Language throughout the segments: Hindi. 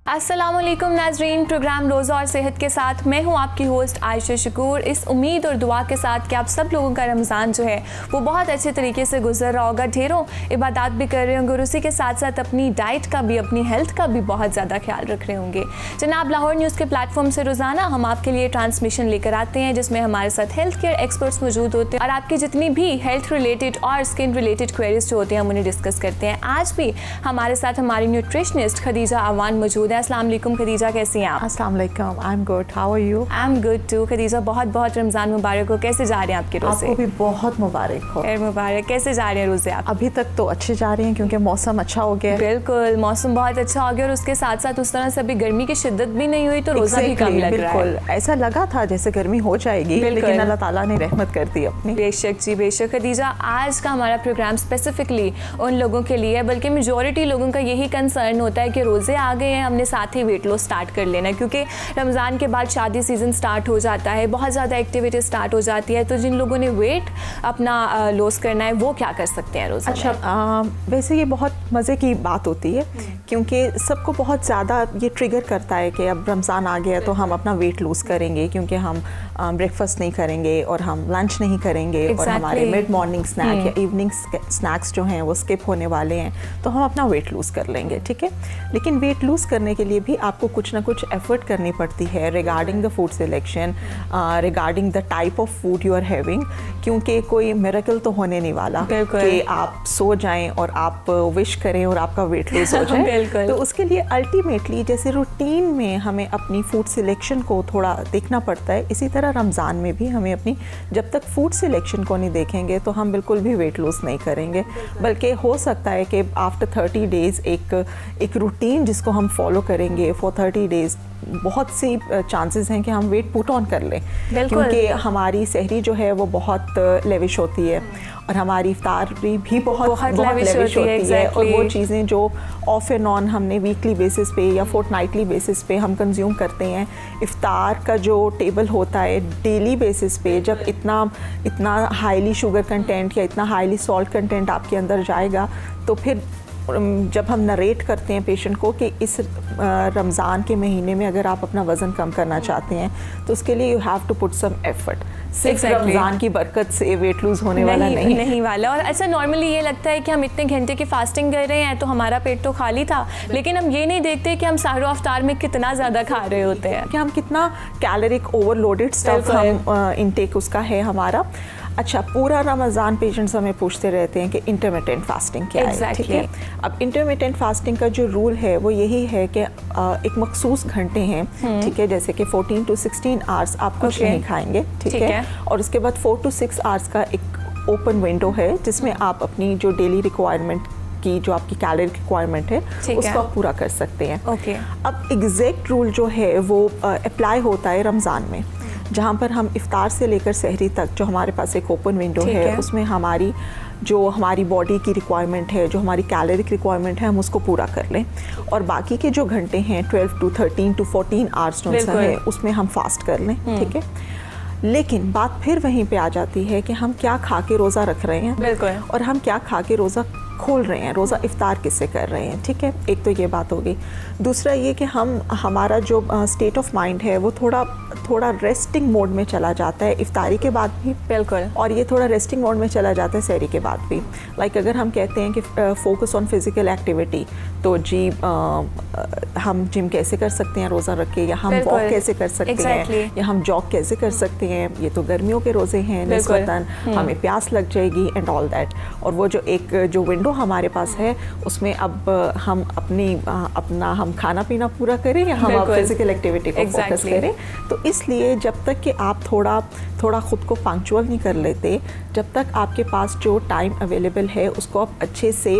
अस्सलामुअलैकुम नाजरीन, प्रोग्राम रोज़ा और सेहत के साथ मैं हूं आपकी होस्ट आयशा शकूर। इस उम्मीद और दुआ के साथ कि आप सब लोगों का रमज़ान जो है वो बहुत अच्छे तरीके से गुजर रहा होगा, ढेरों इबादत भी कर रहे होंगे और उसी के साथ साथ अपनी डाइट का भी, अपनी हेल्थ का भी बहुत ज़्यादा ख्याल रख रहे होंगे। जनाब, लाहौर न्यूज़ के प्लेटफॉर्म से रोज़ाना हम आपके लिए ट्रांसमिशन लेकर आते हैं जिसमें हमारे साथ हेल्थ केयर एक्सपर्ट्स मौजूद होते हैं और आपकी जितनी भी हेल्थ रिलेटेड और स्किन रिलेटेड क्वेरीज जो होते हैं हम उन्हें डिस्कस करते हैं। आज भी हमारे साथ हमारी न्यूट्रिशनिस्ट खदीजा अवान मौजूद है। अस्सलाम वालेकुम खदीजा, कैसी हैं आप? अस्सलाम वालेकुम, I am good, how are you? I am good too. Khadija, बहुत बहुत रमज़ान मुबारक हो। कैसे जा रहे हैं आपके रोज़े? आपको भी बहुत मुबारक हो। खैर मुबारक। कैसे जा रहे हैं रोज़े आप? अभी तक तो अच्छे जा रहे हैं क्योंकि मौसम अच्छा हो गया है। बिल्कुल, मौसम बहुत अच्छा हो गया और उसके साथ साथ उस तरह से अभी गर्मी की शिद्दत भी नहीं हुई तो रोज़ा भी कम लग रहा है। बिल्कुल ऐसा लगा था जैसे गर्मी हो जाएगी, लेकिन अल्लाह ताला ने रहमत कर दी अपनी। बेशक जी, बेशक। खदीजा, आज का हमारा प्रोग्राम स्पेसिफिकली उन लोगों के लिए, बल्कि मेजॉरिटी लोगों का यही कंसर्न होता है कि रोज़े आ गए हैं, हमने साथ ही वेट लॉस स्टार्ट कर लेना है क्योंकि रमज़ान के बाद शादी सीज़न स्टार्ट हो जाता है, बहुत ज़्यादा एक्टिविटी स्टार्ट हो जाती है। तो जिन लोगों ने वेट अपना लॉस करना है वो क्या कर सकते हैं रोज़े? अच्छा, वैसे ये बहुत मज़े की बात होती है क्योंकि सबको बहुत ज़्यादा ये ट्रिगर करता है कि अब रमज़ान आ गया तो हम अपना वेट लूज़ करेंगे क्योंकि हम ब्रेकफास्ट नहीं करेंगे और हम लंच नहीं करेंगे और हमारे मिड मॉर्निंग स्नैक या इवनिंग स्नैक्स जो हैं वो स्किप होने वाले हैं, तो हम अपना वेट लूज़ कर लेंगे, ठीक है। लेकिन वेट लूज़ करने के लिए भी आपको कुछ ना कुछ एफर्ट करनी पड़ती है regarding the food selection, regarding the type of food you are having, क्योंकि कोई मिरेकल तो होने नहीं वाला कि आप सो जाएं और आप विश करें और आपका वेट लूज़ हो जाए। तो उसके लिए अल्टीमेटली जैसे रूटीन में हमें अपनी फूड सिलेक्शन को थोड़ा देखना पड़ता है, इसी तरह रमज़ान में भी हमें अपनी जब तक फूड सिलेक्शन को नहीं देखेंगे तो हम बिल्कुल भी वेट लूज़ नहीं करेंगे। बल्कि हो सकता है कि आफ्टर 30 डेज़ एक रूटीन जिसको हम फॉलो करेंगे फॉर 30 डेज़, बहुत सी चांसेस हैं कि हम वेट पुट ऑन कर लें क्योंकि हमारी सहरी जो है वो बहुत लेविश होती है और हमारी इफ्तार भी बहुत लेविश होती है और वो चीज़ें जो ऑफ एंड ऑन हमने वीकली बेसिस पे या फोर्टनाइटली बेसिस पे हम कंज्यूम करते हैं, इफ्तार का जो टेबल होता है डेली बेसिस पे जब इतना हाईली शुगर कंटेंट या इतना हाईली सॉल्ट कंटेंट आपके अंदर जाएगा तो फिर जब हम नरेट करते हैं पेशेंट को कि इस रमज़ान के महीने में अगर आप अपना वज़न कम करना चाहते हैं तो उसके लिए you have to put some effort. सिर्फ रमज़ान की बरकत से वेट लूज़ होने वाला नहीं वाला। और अच्छा, नॉर्मली ये लगता है कि हम इतने घंटे की फास्टिंग कर रहे हैं तो हमारा पेट तो खाली था, लेकिन हम ये नहीं देखते कि हम सहरो अफ्तार में कितना ज़्यादा खा रहे होते हैं, कि हम कितना कैलोरिक ओवरलोडेड स्टफ हम इनटेक उसका है हमारा। अच्छा, पूरा रमज़ान पेशेंट्स हमें पूछते रहते हैं कि इंटरमिटेंट फास्टिंग क्या है, ठीक है। अब इंटरमिटेंट फास्टिंग का जो रूल है वो यही है कि एक मखसूस घंटे हैं, ठीक है, जैसे कि 14 to 16 आवर्स आप कुछ नहीं खाएंगे, ठीक है, और उसके बाद 4 to 6 आवर्स का एक ओपन विंडो है जिसमें आप अपनी जो डेली रिक्वायरमेंट की जो आपकी कैलोरी रिक्वायरमेंट है उसको आप पूरा कर सकते हैं। अब एग्जैक्ट रूल जो है वो अप्लाई होता है रमज़ान में, जहाँ पर हम इफ्तार से लेकर सहरी तक जो हमारे पास एक ओपन विंडो है उसमें हमारी बॉडी की रिक्वायरमेंट है, जो हमारी कैलोरिक रिक्वायरमेंट है, हम उसको पूरा कर लें और बाकी के जो घंटे हैं 12 to 13 to 14 आवर्स जो है उसमें हम फास्ट कर लें, ठीक है। लेकिन बात फिर वहीं पे आ जाती है कि हम क्या खा के रोज़ा रख रहे हैं और हम क्या खा के रोज़ा खोल रहे हैं, रोज़ा इफ्तार किससे कर रहे हैं, ठीक है। एक तो ये बात हो गई। दूसरा ये कि हमारा जो स्टेट ऑफ माइंड है वो थोड़ा रेस्टिंग मोड में चला जाता है इफ्तारी के बाद भी, बिल्कुल, और ये थोड़ा रेस्टिंग मोड में चला जाता है सहरी के बाद भी। लाइक अगर हम कहते हैं कि फोकस ऑन फिज़िकल एक्टिविटी, तो जी हम जिम कैसे कर सकते हैं रोज़ा रख के, या हम वॉक कैसे कर सकते हैं, या हम जॉग कैसे कर सकते हैं। ये तो गर्मियों के रोज़े हैं, निस्बतन हमें प्यास लग जाएगी एंड ऑल दैट। और वो जो विंडो हमारे पास है उसमें अब हम अपना हम खाना पीना पूरा करें या हम फिजिकल एक्टिविटी को फोकस करें। तो इसलिए जब तक कि आप थोड़ा ख़ुद को पंक्चुअल नहीं कर लेते, जब तक आपके पास जो टाइम अवेलेबल है उसको आप अच्छे से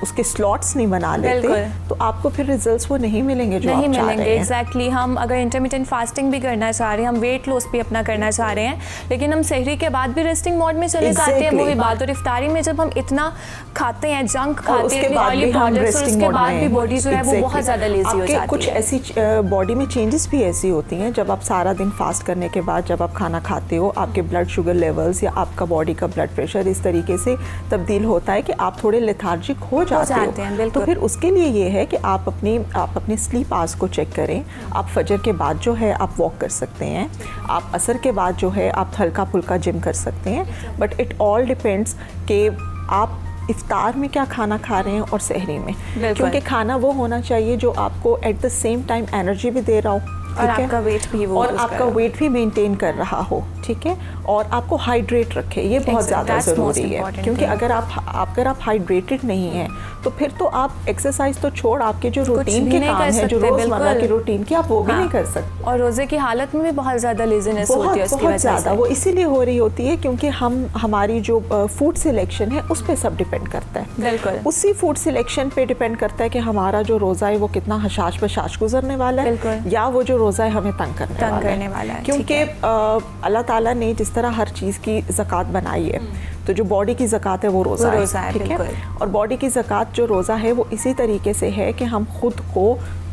उसके स्लॉट्स नहीं बना लेते तो आपको फिर रिजल्ट्स वो नहीं मिलेंगे जो आप चाह रहे हैं। एग्जैक्टली। हम अगर इंटरमिटेंट फास्टिंग भी करना चाह रहे हैं, हम वेट लॉस भी अपना करना चाह रहे हैं, लेकिन हम सहरी के बाद भी रेस्टिंग मोड में चले जाते हैं, वो भी बात। और इफ्तारी में जब हम इतना खाते खाते हैं, जंक और खाते उसके हैं, बाद ऑयली भी हम प्रोडक्ट्स, और रेस्टिंग उसके मोड बाद में भी बॉडी जो है वो बहुत Exactly. ज़्यादा लेजी हो आपके जाती कुछ है। ऐसी बॉडी में चेंजेस भी ऐसी होती हैं जब आप सारा दिन फास्ट करने के बाद जब आप खाना खाते हो, आपके ब्लड शुगर लेवल्स या आपका बॉडी का ब्लड प्रेशर इस तरीके से तब्दील होता है कि आप थोड़े लेथार्जिक हो जाते हैं, हो। बिल्कुल। तो फिर उसके लिए ये है कि आप अपने स्लीप आवर्स को चेक करें। आप फजर के बाद जो है आप वॉक कर सकते हैं, आप असर के बाद जो है आप हल्का फुल्का जिम कर सकते हैं, बट इट ऑल डिपेंड्स कि आप इफ्तार में क्या खाना खा रहे हैं और सहरी में, क्योंकि खाना वो होना चाहिए जो आपको at the same time energy भी दे रहा हो, और आपका वेट भी वो और आपका वेट भी मेंटेन कर रहा हो, ठीक है, और आपको हाइड्रेट रखे, ये बहुत ज़्यादा ज़रूरी है। क्योंकि अगर आप हाइड्रेटेड नहीं हैं तो फिर तो आप एक्सरसाइज तो छोड़, आपके जो रूटीन के काम है, जो रोज़मर्रा की रूटीन की, आप वो भी नहीं कर सकते। और रोज़े की हालत में भी बहुत ज़्यादा लेजीनेस होती है उसकी बहुत वजह ज़्यादा से। वो इसीलिए हो रही होती है क्योंकि हमारी जो फूड सिलेक्शन है उस पर सब डिपेंड करता है। बिल्कुल। उसी फूड सिलेक्शन पे डिपेंड करता है कि हमारा जो रोज़ा है वो कितना हशाश बशाश गुजरने वाला है, बिल्कुल। या वो जो रोज़ा है हमें तंग करने वाला है। क्योंकि अल्लाह ताला ने जिस तरह हर चीज़ की ज़कात बनाई है, तो जो बॉडी की ज़कात है वो रोज़ा है, ठीक है, और बॉडी की ज़कात जो रोज़ा है वो इसी तरीके से है कि हम खुद को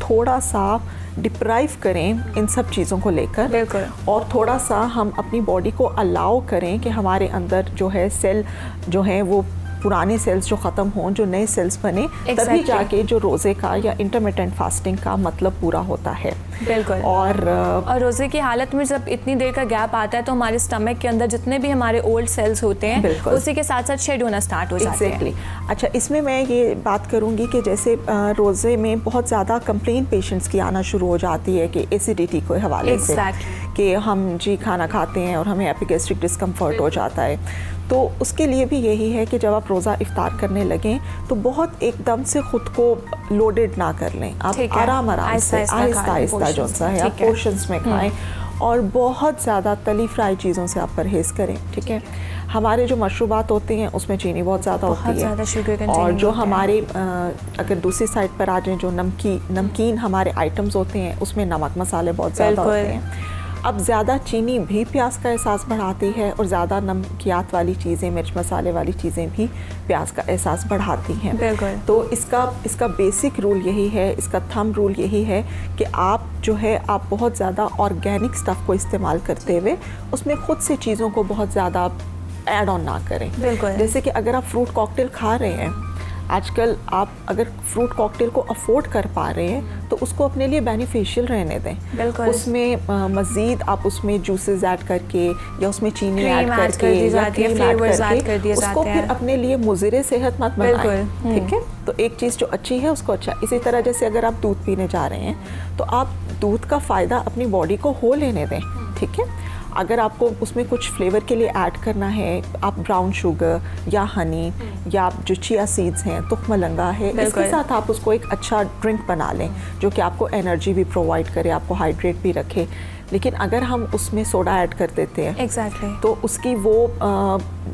थोड़ा सा डिप्राइव करें इन सब चीज़ों को लेकर, और थोड़ा सा हम अपनी बॉडी को अलाउ करें कि हमारे अंदर जो है सेल जो है वो पुराने सेल्स जो ख़त्म हों, जो नए सेल्स बने, तभी जाके जो रोज़े का या इंटरमिटेंट फास्टिंग का मतलब पूरा होता है। बिल्कुल। और रोज़े की हालत में जब इतनी देर का गैप आता है तो हमारे स्टमक के अंदर जितने भी हमारे ओल्ड सेल्स होते हैं उसी के साथ साथ शेड होना स्टार्ट हो जाते हैं। अच्छा, इसमें मैं ये बात करूँगी कि जैसे रोज़े में बहुत ज़्यादा कंप्लेन पेशेंट्स की आना शुरू हो जाती है कि एसिडिटी के हवाले से, कि हम जी खाना खाते हैं और हमें एपिगैस्ट्रिक डिस्कम्फर्ट हो जाता है। तो उसके लिए भी यही है कि जब आप रोज़ा इफ्तार करने लगें तो बहुत एकदम से ख़ुद को लोडेड ना कर लें, आप आराम से आहिस्ता आहिस्ता जो सा है आप पोर्शंस में खाएं, और बहुत ज़्यादा तली फ्राई चीज़ों से आप परहेज़ करें, ठीक है। हमारे जो मशरूबात होते हैं उसमें चीनी बहुत ज़्यादा होती है, और जो हमारे अगर दूसरी साइड पर आ जाएँ, जो नमकीन हमारे आइटम्स होते हैं उसमें नमक मसाले बहुत ज़्यादा होते हैं। अब ज़्यादा चीनी भी प्यास का एहसास बढ़ाती है, और ज़्यादा नमकियात वाली चीज़ें, मिर्च मसाले वाली चीज़ें भी प्यास का एहसास बढ़ाती हैं। तो इसका बेसिक रूल यही है, इसका थंब रूल यही है कि आप जो है आप बहुत ज़्यादा ऑर्गेनिक स्टफ़ को इस्तेमाल करते हुए उसमें ख़ुद से चीज़ों को बहुत ज़्यादा ऐड ऑन ना करें। जैसे कि अगर आप फ्रूट कॉकटेल खा रहे हैं, आजकल आप अगर फ्रूट कॉकटेल को अफोर्ड कर पा रहे हैं तो उसको अपने लिए बेनिफिशियल रहने दें। उसमें मज़ीद आप उसमें जूसेस ऐड करके या उसमें चीनी ऐड करके या क्रीम ऐड करके उसको फिर अपने लिए मुज़िर सेहत मत बनाएं, ठीक है। तो एक चीज़ जो अच्छी है उसको अच्छा। इसी तरह जैसे अगर आप दूध पीने जा रहे हैं तो आप दूध का फ़ायदा अपनी बॉडी को हो लेने दें, ठीक है। अगर आपको उसमें कुछ फ्लेवर के लिए ऐड करना है, आप ब्राउन शुगर या हनी या जो चिया सीड्स हैं, तुख्म लंगा है, इसके साथ आप उसको एक अच्छा ड्रिंक बना लें जो कि आपको एनर्जी भी प्रोवाइड करे, आपको हाइड्रेट भी रखे। लेकिन अगर हम उसमें सोडा ऐड कर देते हैं तो उसकी वो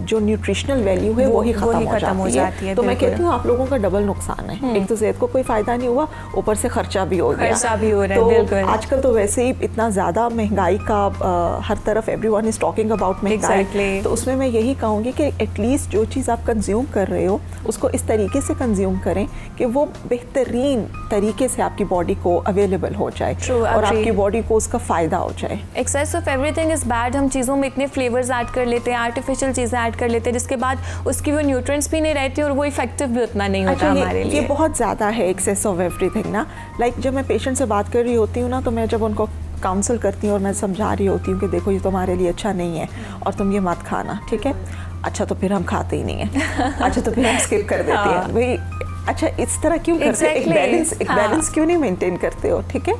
जो न्यूट्रिशनल वैल्यू है वो ही ख़त्म हो जाती है। तो मैं कहती हूँ आप लोगों का डबल नुकसान है, एक तो सेहत को कोई फ़ायदा नहीं हुआ, ऊपर से खर्चा भी हो गया। तो आजकल तो वैसे ही इतना ज़्यादा महंगाई का हर तरफ एवरीवन इज़ टॉकिंग अबाउट महंगाई, तो उसमें मैं यही कहूँगी कि एटलीस्ट जो चीज़ आप कंज्यूम कर रहे हो उसको इस तरीके से कंज्यूम करें कि वो बेहतरीन तरीके से आपकी बॉडी को अवेलेबल हो जाए और आपकी बॉडी को उसका फ़ायदा हो जाए। Excess of everything is bad. हम चीज़ों में इतने फ्लेवर्स ऐड कर लेते हैं, आर्टिफिशियल चीज़ें ऐड कर लेते हैं, जिसके बाद उसकी वो न्यूट्रिएंट्स भी नहीं रहती और वो इफेक्टिव भी उतना नहीं होता हमारे लिए। ये बहुत ज़्यादा है एक्सेस ऑफ एवरीथिंग ना। लाइक जब मैं पेशेंट से बात कर रही होती हूँ ना, तो मैं जब उनको काउंसल करती हूँ और मैं समझा रही होती हूँ कि देखो ये तुम्हारे लिए अच्छा नहीं है और तुम ये मत खाना, ठीक है। अच्छा तो फिर हम खाते ही नहीं हैं, अच्छा तो फिर हम स्किप कर देते हैं भाई। अच्छा इस तरह क्यों करते हो? एक बैलेंस क्यों नहीं मेंटेन करते हो, ठीक है।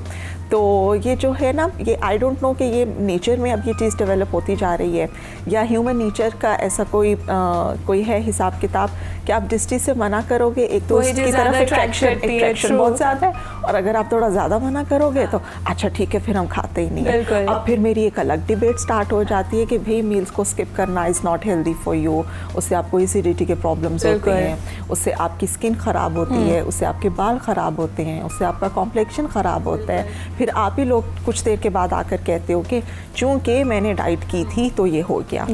तो ये जो है ना, ये आई डोंट नो कि ये नेचर में अब ये चीज़ डेवलप होती जा रही है या ह्यूमन नेचर का ऐसा कोई है हिसाब किताब कि आप जिस चीज़ से मना करोगे एक तो उसकी तरफ अट्रैक्शन बहुत ज़्यादा है, और अगर आप थोड़ा ज़्यादा मना करोगे तो अच्छा ठीक है फिर हम खाते ही नहीं है। अब फिर मेरी एक अलग डिबेट स्टार्ट हो जाती है कि भाई मील्स को स्किप करना is not healthy for you, उससे आपको एसिडिटी के प्रॉब्लम्स होते हैं, उससे आपकी स्किन ख़राब होती है, उससे आपके बाल ख़राब होते हैं, उससे आपका कॉम्प्लेक्शन ख़राब होता है। फिर आप ही लोग कुछ देर के बाद आकर कहते हो कि चूँकि मैंने डाइट की थी तो ये हो गया।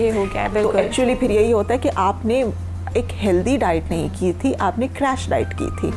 तो एक्चुअली फिर यही होता है कि आपने एक हेल्दी डाइट नहीं की थी, आपने क्रैश डाइट की थी।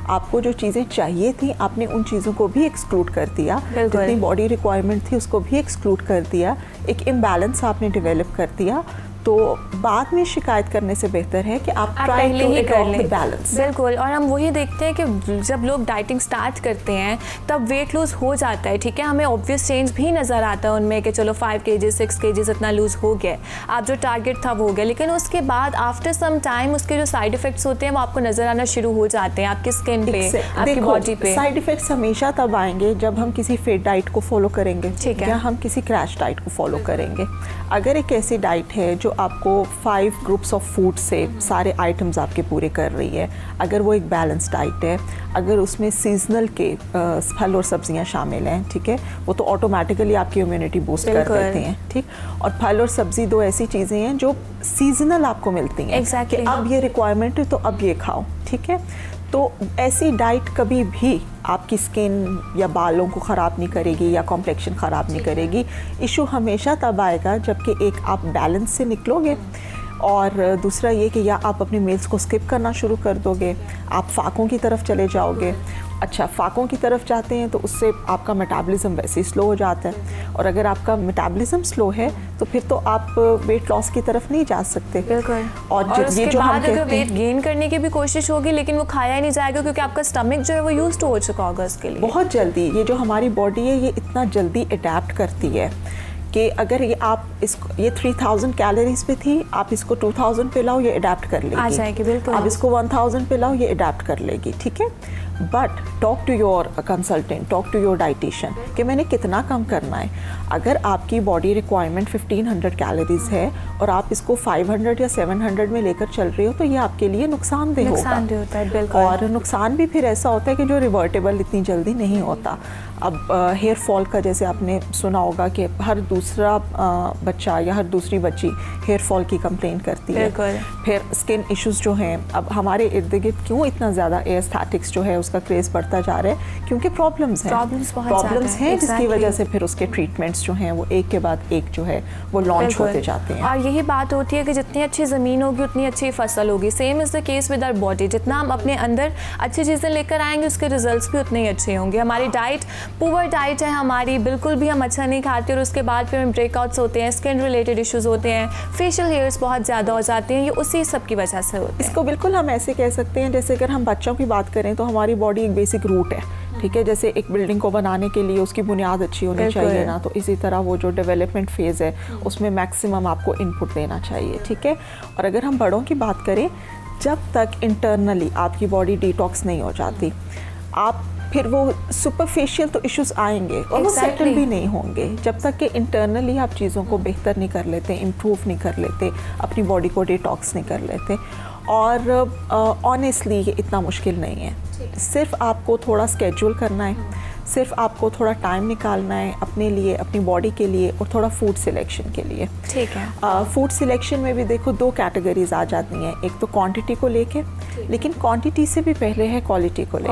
आपको जो चीज़ें चाहिए थी आपने उन चीज़ों को भी एक्सक्लूड कर दिया, जितनी बॉडी रिक्वायरमेंट थी उसको भी एक्सक्लूड कर दिया, एक इम्बैलेंस आपने डेवलप कर दिया। तो बाद में शिकायत करने से बेहतर है कि आप try to adopt the balance. बिल्कुल, और हम वही देखते हैं कि जब लोग डाइटिंग स्टार्ट करते हैं तब वेट लूज हो जाता है, ठीक है, हमें ऑब्वियस चेंज भी नज़र आता है उनमें कि चलो 5 kg 6 kg इतना लूज हो गया, आप जो टारगेट था वो हो गया, लेकिन उसके बाद आफ्टर सम टाइम उसके जो साइड इफेक्ट्स होते हैं वो आपको नज़र आना शुरू हो जाते हैं आपकी स्किन पे, आपकी बॉडी पे। साइड इफेक्ट्स हमेशा तब आएंगे जब हम किसी फिट डाइट को फॉलो करेंगे, ठीक है, या हम किसी क्रैश डाइट को फॉलो करेंगे। अगर एक ऐसी डाइट है जो आपको 5 ग्रुप्स ऑफ फूड से सारे आइटम्स आपके पूरे कर रही है, अगर वो एक बैलेंस डाइट है, अगर उसमें सीजनल के फल और सब्जियां शामिल हैं, ठीक है, वो तो ऑटोमेटिकली आपकी इम्यूनिटी बूस्ट कर देते हैं, ठीक। और फल और सब्जी 2 ऐसी चीज़ें हैं जो सीजनल आपको मिलती हैं, कि अब ये रिक्वायरमेंट है तो अब ये खाओ, ठीक है। तो ऐसी डाइट कभी भी आपकी स्किन या बालों को ख़राब नहीं करेगी या कॉम्प्लेक्शन ख़राब नहीं करेगी। इशू हमेशा तब आएगा जबकि एक आप बैलेंस से निकलोगे, और दूसरा ये कि या आप अपने मील्स को स्किप करना शुरू कर दोगे, आप फाकों की तरफ चले जाओगे। अच्छा, फाकों की तरफ जाते हैं तो उससे आपका मेटाबॉलिज्म वैसे ही स्लो हो जाता है, और अगर आपका मेटाबॉलिज्म स्लो है तो फिर तो आप वेट लॉस की तरफ नहीं जा सकते। बिल्कुल। और उसके जो बाद अगर वेट गेन करने की भी कोशिश होगी लेकिन वो खाया ही नहीं जाएगा क्योंकि आपका स्टमक जो है वो यूज्ड हो चुका होगा उसके लिए। बहुत जल्दी ये जो हमारी बॉडी है ये इतना जल्दी अडेप्ट करती है कि अगर ये आप इसको, ये 3000 कैलोरीज पे थी, आप इसको 2000 पे लाओ, ये अडेप्ट कर लेगी, आ जाएगी, बिल्कुल। आप इसको 1000 पे लाओ, ये अडेप्ट कर लेगी, ठीक है। But talk to your consultant, talk to your dietitian कि मैंने कितना कम करना है। अगर आपकी बॉडी रिक्वायरमेंट 1500 कैलोरीज है और आप इसको 500 या 700 में लेकर चल रही हो तो ये आपके लिए नुकसानदेह होगा, होता है, बिल्कुल। और नुकसान भी फिर ऐसा होता है कि जो रिवर्टेबल इतनी जल्दी नहीं होता। अब हेयर फॉल का जैसे आपने सुना होगा कि हर दूसरा बच्चा या हर दूसरी बच्ची हेयर फॉल की कंप्लेन करती है। फिर स्किन इश्यूज जो हैं, अब हमारे इर्द गिर्द क्यों इतना ज़्यादा एस्थेटिक्स जो है उसका क्रेज़ बढ़ता जा रहा है, क्योंकि प्रॉब्लम्स हैं जिसकी वजह से फिर उसके ट्रीटमेंट्स जो हैं वो एक के बाद एक जो है वो लॉन्च होते जाते हैं। और यही बात होती है कि जितनी अच्छी ज़मीन होगी उतनी अच्छी फसल होगी। Same is the case with our body, जितना हम अपने अंदर अच्छी चीज़ें लेकर आएंगे उसके रिजल्ट्स भी उतने ही अच्छे होंगे। हमारी डाइट पुअर डाइट है हमारी, बिल्कुल भी हम अच्छा नहीं खाते और उसके बाद फिर हमें ब्रेकआउट्स होते हैं, स्किन रिलेटेड इश्यूज होते हैं, फेशियल हेयर्स बहुत ज़्यादा हो जाते हैं, ये उसी सब की वजह से होते हैं। इसको बिल्कुल हम ऐसे कह सकते हैं जैसे अगर हम बच्चों की बात करें तो हमारी बॉडी एक बेसिक रूट है, ठीक है। जैसे एक बिल्डिंग को बनाने के लिए उसकी बुनियाद अच्छी होनी चाहिए ना, तो इसी तरह वो जो डेवलपमेंट फेज़ है उसमें मैक्सिमम आपको इनपुट देना चाहिए, ठीक है। और अगर हम बड़ों की बात करें, जब तक इंटरनली आपकी बॉडी डिटॉक्स नहीं हो जाती, आप फिर वो सुपरफिशियल तो इश्यूज आएंगे और वो सेटल भी नहीं होंगे जब तक कि इंटरनली आप चीज़ों को बेहतर नहीं कर लेते, इम्प्रूव नहीं कर लेते, अपनी बॉडी को डिटॉक्स नहीं कर लेते। और ऑनेस्टली ये इतना मुश्किल नहीं है, सिर्फ आपको थोड़ा स्केड्यूल करना है, सिर्फ आपको थोड़ा टाइम निकालना है अपने लिए, अपनी बॉडी के लिए, और थोड़ा फूड सिलेक्शन के लिए, ठीक है। फूड सिलेक्शन में भी देखो 2 कैटेगरीज आ जाती हैं, एक तो क्वांटिटी को लेके, लेकिन क्वांटिटी से भी पहले है क्वालिटी को लेके।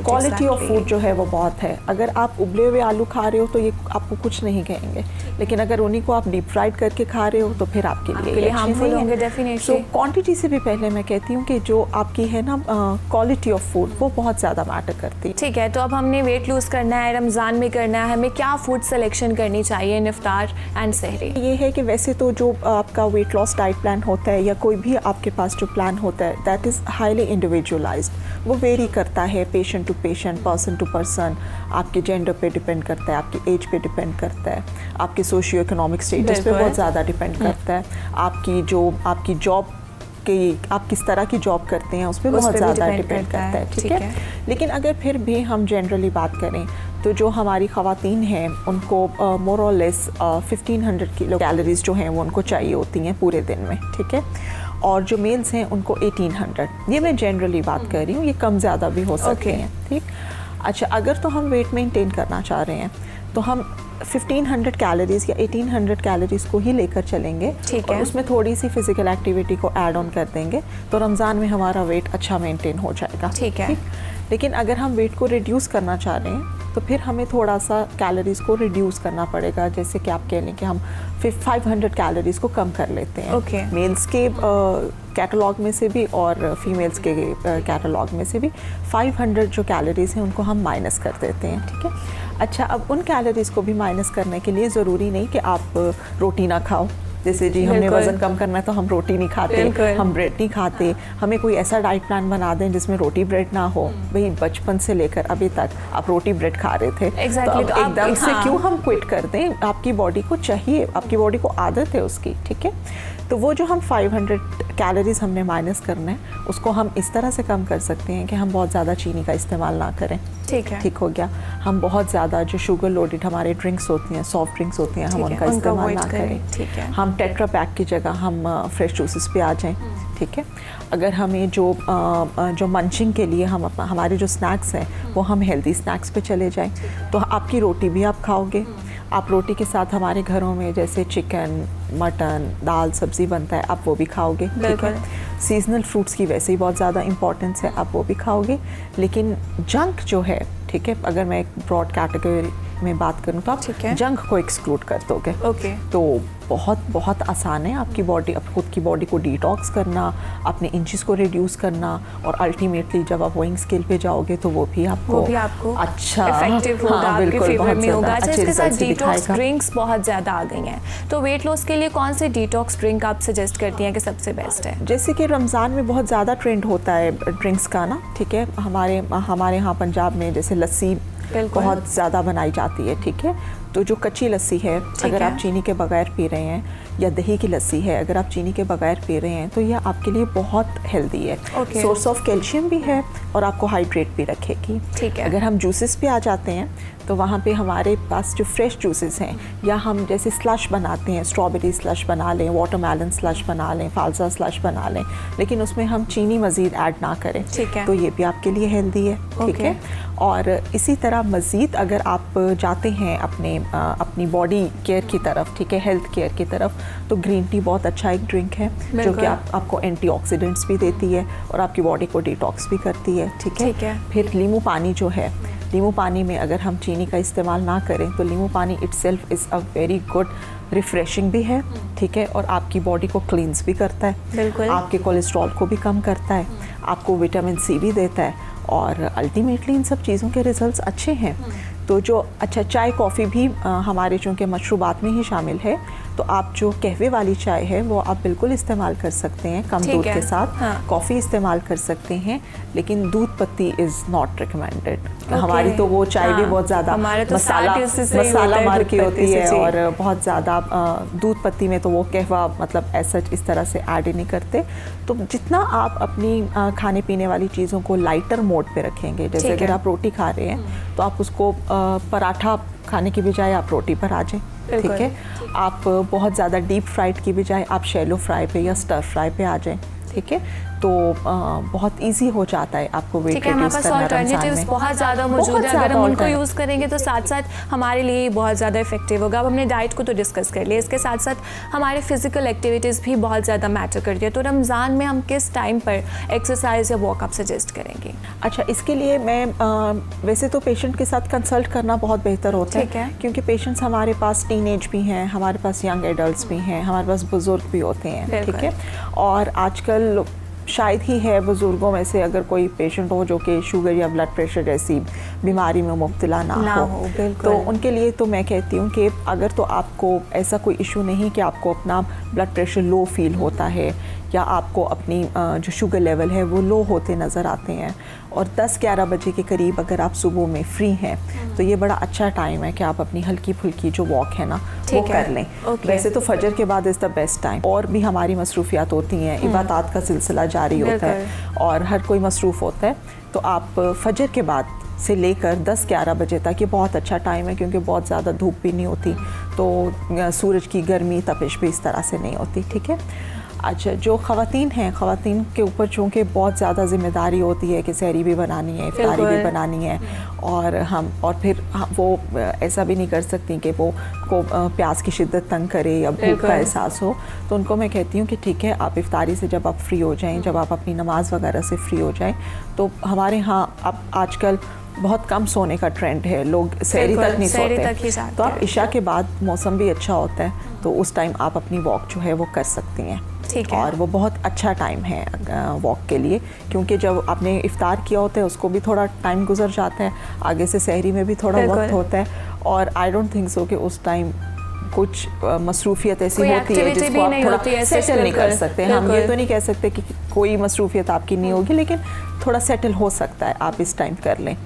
क्वालिटी ऑफ फूड जो है वो बहुत है। अगर आप उबले हुए आलू खा रहे हो तो ये आपको कुछ नहीं कहेंगे, लेकिन अगर उन्हीं को आप डीप फ्राइड करके खा रहे हो तो फिर आपके लिए हार्मफुल होंगे डेफिनेटली। सो क्वांटिटी से भी पहले मैं कहती हूँ कि जो आपकी है ना क्वालिटी ऑफ फूड वो बहुत ज़्यादा मैटर करती है। ठीक है, तो अब हमने वेट लूज़ करना है, रमज़ान में करना है, हमें क्या फूड सिलेक्शन करनी चाहिए इफ्तार एंड सहरी? ये है कि वैसे तो जो आपका वेट लॉस डाइट प्लान होता है या कोई भी आपके पास जो प्लान होता है दैट इज़ हाईली इंडिविजुअलाइज्ड, वो वेरी करता है patient to patient, person to person, आपके जेंडर पे डिपेंड करता है, आपकी एज पे डिपेंड करता है, आपके सोशियो इकोनॉमिक स्टेटस पे बहुत ज़्यादा डिपेंड करता है, आपकी जॉब कि आप किस तरह की जॉब करते हैं उस पर बहुत ज़्यादा डिपेंड करता है, ठीक है। लेकिन अगर फिर भी हम जनरली बात करें तो जो हमारी ख़वातीन हैं उनको मोर और लेस 1500 किलो कैलोरीज जो हैं वो उनको चाहिए होती हैं पूरे दिन में, ठीक है। और जो मेल्स हैं उनको 1800, ये मैं जनरली बात कर रही हूँ, ये कम ज़्यादा भी हो सकते हैं, ठीक। अच्छा, अगर तो हम वेट मेंटेन करना चाह रहे हैं तो हम 1500 कैलोरीज या 1800 कैलोरीज को ही लेकर चलेंगे, ठीक है। और उसमें थोड़ी सी फिजिकल एक्टिविटी को ऐड ऑन कर देंगे तो रमज़ान में हमारा वेट अच्छा मेंटेन हो जाएगा, ठीक है। लेकिन अगर हम वेट को रिड्यूस करना चाह रहे हैं तो फिर हमें थोड़ा सा कैलोरीज को रिड्यूस करना पड़ेगा। जैसे कि आप कह लें कि हम 500 कैलोरीज को कम कर लेते हैं। Okay. मेल्स के कैटलॉग में से भी और फीमेल्स के कैटलॉग में से भी 500 जो कैलोरीज हैं उनको हम माइनस कर देते हैं, ठीक है। अच्छा, अब उन कैलोरीज को भी माइनस करने के लिए ज़रूरी नहीं कि आप रोटी ना खाओ। जैसे जी हमने वज़न कम करना है तो हम रोटी नहीं खाते, हम ब्रेड नहीं खाते। हमें कोई ऐसा डाइट प्लान बना दें जिसमें रोटी ब्रेड ना हो। भाई बचपन से लेकर अभी तक आप रोटी ब्रेड खा रहे थे, Exactly, तो अब एकदम से क्यों हम क्विट कर दें? आपकी बॉडी को चाहिए, आपकी बॉडी को आदत है उसकी, ठीक है। तो वो जो हम 500 कैलोरीज हमने माइनस करना है उसको हम इस तरह से कम कर सकते हैं कि हम बहुत ज़्यादा चीनी का इस्तेमाल ना करें। ठीक है, ठीक हो गया। हम बहुत ज़्यादा जो शुगर लोडेड हमारे ड्रिंक्स होती हैं, सॉफ्ट ड्रिंक्स होती हैं, हम उनका इस्तेमाल ना करें। ठीक है, हम टेट्रा पैक की जगह हम फ्रेश जूसेस पे आ जाएं, ठीक है। अगर हमें जो मंचिंग के लिए हम हमारे जो स्नैक्स हैं वो हम हेल्दी स्नैक्स पे चले जाएं, तो आपकी रोटी भी आप खाओगे। आप रोटी के साथ हमारे घरों में जैसे चिकन, मटन, दाल, सब्ज़ी बनता है, आप वो भी खाओगे, ठीक है। सीजनल फ्रूट्स की वैसे ही बहुत ज़्यादा इंपॉर्टेंस है, आप वो भी खाओगे। लेकिन जंक जो है, ठीक है, अगर मैं एक ब्रॉड कैटेगरी में बात करूँ तो आप जंक को एक्सक्लूड कर दोगे। ओके, तो बहुत आसान है आपकी बॉडी, खुद की बॉडी को डिटॉक्स करना, अपने इंचेस को रिड्यूस करना, और अल्टीमेटली जब आप वेइंग स्केल पे जाओगे तो वो भी आपको अच्छा इफेक्टिव होगा, हाँ, आपके फेवर में होगा। अच्छा, इसके साथ डिटॉक्स दिखाएगा। ड्रिंक्स बहुत ज़्यादा आ गई हैं, तो वेट लॉस के लिए कौन से डिटॉक्स ड्रिंक आप सजेस्ट करती हैं कि सबसे बेस्ट है? जैसे कि रमज़ान में बहुत ज़्यादा ट्रेंड होता है ड्रिंक्स का ना, ठीक है। हमारे यहाँ पंजाब में जैसे लस्सी बहुत ज़्यादा बनाई जाती है, ठीक है। तो जो कच्ची लस्सी है, अगर आप चीनी के बगैर पी रहे हैं, या दही की लस्सी है अगर आप चीनी के बगैर पी रहे हैं, तो यह आपके लिए बहुत हेल्दी है। सोर्स ऑफ कैल्शियम भी है और आपको हाइड्रेट भी रखेगी, ठीक है। अगर हम जूसेस पे आ जाते हैं तो वहाँ पे हमारे पास जो फ्रेश जूसेस हैं, या हम जैसे स्लश बनाते हैं, स्ट्रॉबेरी स्लश बना लें, वाटरमेलन स्लश बना लें, फालसा स्लश बना लें, लेकिन उसमें हम चीनी मज़ीद ऐड ना करें, ठीक है, तो ये भी आपके लिए हेल्दी है, ठीक है। और इसी तरह मज़ीद अगर आप जाते हैं अपनी बॉडी केयर की तरफ, ठीक है, हेल्थ केयर की तरफ, तो ग्रीन टी बहुत अच्छा एक ड्रिंक है जो कि आपको एंटीऑक्सीडेंट्स भी देती है और आपकी बॉडी को डिटॉक्स भी करती है, ठीक है। फिर नींबू पानी जो है, नींबू पानी में अगर हम चीनी का इस्तेमाल ना करें तो नींबू पानी itself is a very good, refreshing भी है, ठीक है, और आपकी बॉडी को क्लींस भी करता है, आपके कोलेस्ट्रॉल को भी कम करता है, आपको विटामिन सी भी देता है, और अल्टीमेटली इन सब चीज़ों के रिजल्ट्स अच्छे हैं। तो जो अच्छा चाय कॉफ़ी भी हमारे चूँकि मशरूबात में ही शामिल है, तो आप जो कहवे वाली चाय है वो आप बिल्कुल इस्तेमाल कर सकते हैं कम दूध के साथ। कॉफ़ी इस्तेमाल कर सकते हैं, लेकिन दूध पत्ती इज़ नॉट रिकमेंडेड। हमारी तो वो चाय भी बहुत ज़्यादा मसाला मार की होती है, और बहुत ज़्यादा दूध पत्ती में तो वो कहवा मतलब ऐसा इस तरह से ऐड ही नहीं करते। तो जितना आप अपनी खाने पीने वाली चीज़ों को लाइटर मोड पे रखेंगे, जैसे अगर आप रोटी खा रहे हैं तो आप उसको पराठा खाने की बजाय आप रोटी पर आ जाएं, ठीक है। आप बहुत ज़्यादा डीप फ्राइड की बजाय आप शैलो फ्राई पे या स्टर फ्राई पे आ जाएं, ठीक है। तो बहुत इजी हो जाता है आपको वेट रिड्यूस करना। अल्टरनेटिव्स बहुत ज़्यादा मौजूद है, अगर हम उनको यूज़ करेंगे तो साथ साथ हमारे लिए बहुत ज़्यादा इफेक्टिव होगा। अब हमने डाइट को तो डिस्कस कर लिया, इसके साथ साथ हमारे फिजिकल एक्टिविटीज़ भी बहुत ज़्यादा मैटर करती है। तो रमज़ान में हम किस टाइम पर एक्सरसाइज या वॉक आप सजेस्ट करेंगे? अच्छा, इसके लिए मैं वैसे तो पेशेंट के साथ कंसल्ट करना बहुत बेहतर होता है, क्योंकि पेशेंट्स हमारे पास टीनेज भी हैं, हमारे पास यंग एडल्ट्स भी हैं, हमारे पास बुज़ुर्ग भी होते हैं, ठीक है। और आजकल शायद ही है बुज़ुर्गों में से अगर कोई पेशेंट हो जो कि शुगर या ब्लड प्रेशर जैसी बीमारी में मुब्तला ना हो। तो उनके लिए तो मैं कहती हूँ कि अगर तो आपको ऐसा कोई इशू नहीं कि आपको अपना ब्लड प्रेशर लो फील होता है, या आपको अपनी जो शुगर लेवल है वो लो होते नज़र आते हैं, और 10-11 बजे के करीब अगर आप सुबह में फ्री हैं, तो ये बड़ा अच्छा टाइम है कि आप अपनी हल्की फुल्की जो वॉक है ना वो कर लें। वैसे तो फजर के बाद इज़ द बेस्ट टाइम, और भी हमारी मसरूफियात होती हैं, इबादत का सिलसिला जारी होता है और हर कोई मसरूफ़ होता है, तो आप फजर के बाद से लेकर 10-11 बजे तक ये बहुत अच्छा टाइम है, क्योंकि बहुत ज़्यादा धूप भी नहीं होती, तो सूरज की गर्मी तपिश भी इस तरह से नहीं होती, ठीक है। अच्छा, जो ख़वातीन हैं, ख़वातीन के ऊपर चूँकि बहुत ज़्यादा ज़िम्मेदारी होती है कि सहरी भी बनानी है, इफ्तारी भी बनानी है, और फिर वो ऐसा भी नहीं कर सकती कि वो को प्यास की शिद्दत तंग करे या भूख का एहसास हो। तो उनको मैं कहती हूँ कि ठीक है, आप इफ्तारी से जब आप फ्री हो जाएं, जब आप अपनी नमाज वगैरह से फ्री हो जाएं, तो हमारे यहाँ अब आजकल बहुत कम सोने का ट्रेंड है, लोग सहरी तक नहीं सहरी सोते तक ही जाते तो आप हैं। इशा के बाद मौसम भी अच्छा होता है तो उस टाइम आप अपनी वॉक जो है वो कर सकती हैं। ठीक है। और वो बहुत अच्छा टाइम है वॉक के लिए, क्योंकि जब आपने इफ्तार किया होता है उसको भी थोड़ा टाइम गुजर जाता है, आगे से सहरी में भी थोड़ा बिल्कुल। वक्त होता है, और आई डोंट थिंक सो कि उस टाइम कुछ मसरूफियत ऐसी कोई होती है activity जिसको भी आप नहीं थोड़ा होती है, ऐसे सेटल नहीं कर बिल्कुल, सकते। हम ये बिल्कुल। तो नहीं कह सकते कि कोई मसरूफियत आपकी नहीं होगी, लेकिन थोड़ा सेटल हो सकता है, आप इस टाइम कर लें।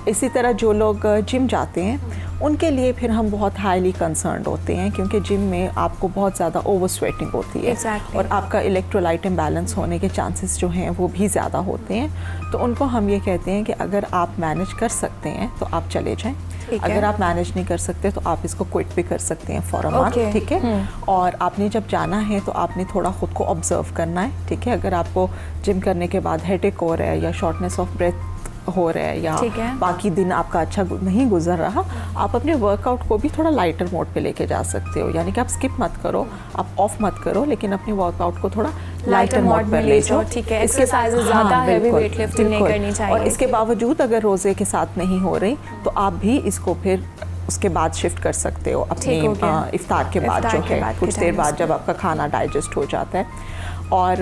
इसी तरह जो लोग जिम जाते हैं उनके लिए फिर हम बहुत हाईली कंसर्न्ड होते हैं, क्योंकि जिम में आपको बहुत ज़्यादा ओवर स्वेटिंग होती है Exactly. और आपका इलेक्ट्रोलाइट इम्बैलेंस होने के चांसेस जो हैं वो भी ज़्यादा होते हैं। तो उनको हम ये कहते हैं कि अगर आप मैनेज कर सकते हैं तो आप चले जाएं, ठीक है। अगर आप मैनेज नहीं कर सकते तो आप इसको क्विट भी कर सकते हैं फॉर अ मंथ, Okay. ठीक है। और आपने जब जाना है तो आपने थोड़ा खुद को ऑब्जर्व करना है, ठीक है। अगर आपको जिम करने के बाद हेडेक हो रहा है या शॉर्टनेस ऑफ ब्रेथ हो रहा है या ठीक है। बाकी दिन आपका अच्छा नहीं गुजर रहा, आप अपने वर्कआउट को भी थोड़ा लाइटर मोड पे लेके जा सकते हो। यानी कि आप स्किप मत करो, आप ऑफ मत करो, लेकिन अपने वर्कआउट को थोड़ा लाइटर मोड पर ले जाओ। ठीक है। एक्सरसाइजेज ज़्यादा हैवी बिल्कुल, वेट लिफ्टिंग नहीं बिल्कुल। करनी चाहिए। और इसके बावजूद अगर रोज़े के साथ नहीं हो रही तो आप भी इसको फिर उसके बाद शिफ्ट कर सकते हो अपने ठीक हो गया। इफ्तार के बाद इफ्तार जो के है बाद के कुछ देर टाइम बाद से। जब आपका खाना डाइजेस्ट हो जाता है। और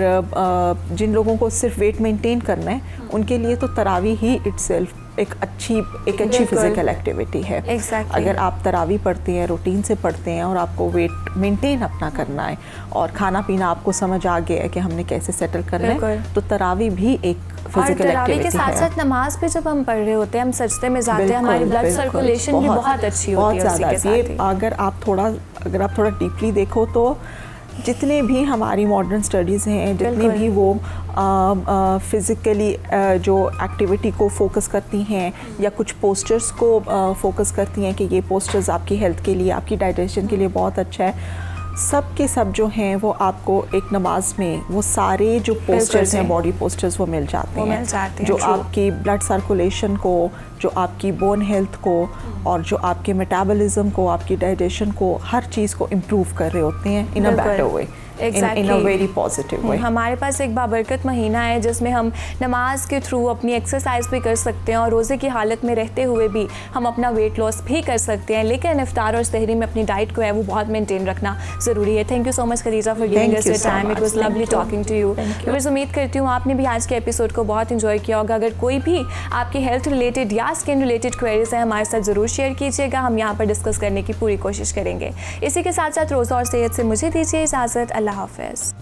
जिन लोगों को सिर्फ वेट मेंटेन करना है उनके लिए तो तरावी ही इटसेल्फ एक अच्छी बिल्कुल। फिजिकल एक्टिविटी है। Exactly. अगर आप तरावी पढ़ते हैं, रूटीन से पढ़ते हैं और आपको वेट मेंटेन अपना करना है और खाना पीना आपको समझ आ गया है कि हमने कैसे सेटल करना है, बिल्कुल। तो तरावी भी एक और फिजिकल तरावी के एक्टिविटी साथ है। साथ नमाज पे जब हम पढ़ रहे होते हैं, हम सजदे में जाते हैं, बिल्कुल, हमारी ब्लड बिल्कुल, सर्कुलेशन भी बहुत अच्छी होती है उसी के ज़्यादा। ये साथ ही। अगर आप थोड़ा डीपली देखो तो जितने भी हमारी मॉडर्न स्टडीज़ हैं, जितनी बिल्कुल। भी वो फिज़िकली जो एक्टिविटी को फोकस करती हैं या कुछ पोस्चर्स को फोकस करती हैं कि ये पोस्चर्स आपकी हेल्थ के लिए, आपकी डाइजेशन के लिए बहुत अच्छा है, सब के सब जो हैं वो आपको एक नमाज में वो सारे जो पोस्चर्स हैं, जी। बॉडी पोस्चर्स वो मिल जाते वो हैं, मिल जाते हैं, जो true। आपकी ब्लड सर्कुलेशन को, जो आपकी बोन हेल्थ को और जो आपके मेटाबॉलिज्म को, आपकी डाइजेशन को, हर चीज़ को इम्प्रूव कर रहे होते हैं इन अ बिल्कुल। Better way, in a very positive way. हमारे पास एक बाबरकत महीना है जिसमें हम नमाज के थ्रू अपनी एक्सरसाइज भी कर सकते हैं और रोज़े की हालत में रहते हुए भी हम अपना वेट लॉस भी कर सकते हैं, लेकिन इफ्तार और सहरी में अपनी डाइट को है वो बहुत मेंटेन रखना ज़रूरी है। Thank you so much Khadija for giving us your time, it was lovely talking to you. बस उम्मीद करती हूँ आपने भी आज के एपिसोड को बहुत इंजॉय किया होगा। अगर कोई भी आपकी हेल्थ रिलेटेड या स्किन रिलेटेड क्वेरीज हैं हमारे साथ ज़रूर शेयर कीजिएगा, हम यहाँ पर डिस्कस करने की पूरी कोशिश करेंगे। इसी के साथ साथ रोज़ा और सेहत से मुझे दीजिए इजाज़त। अल्लाह हाफ़िज़।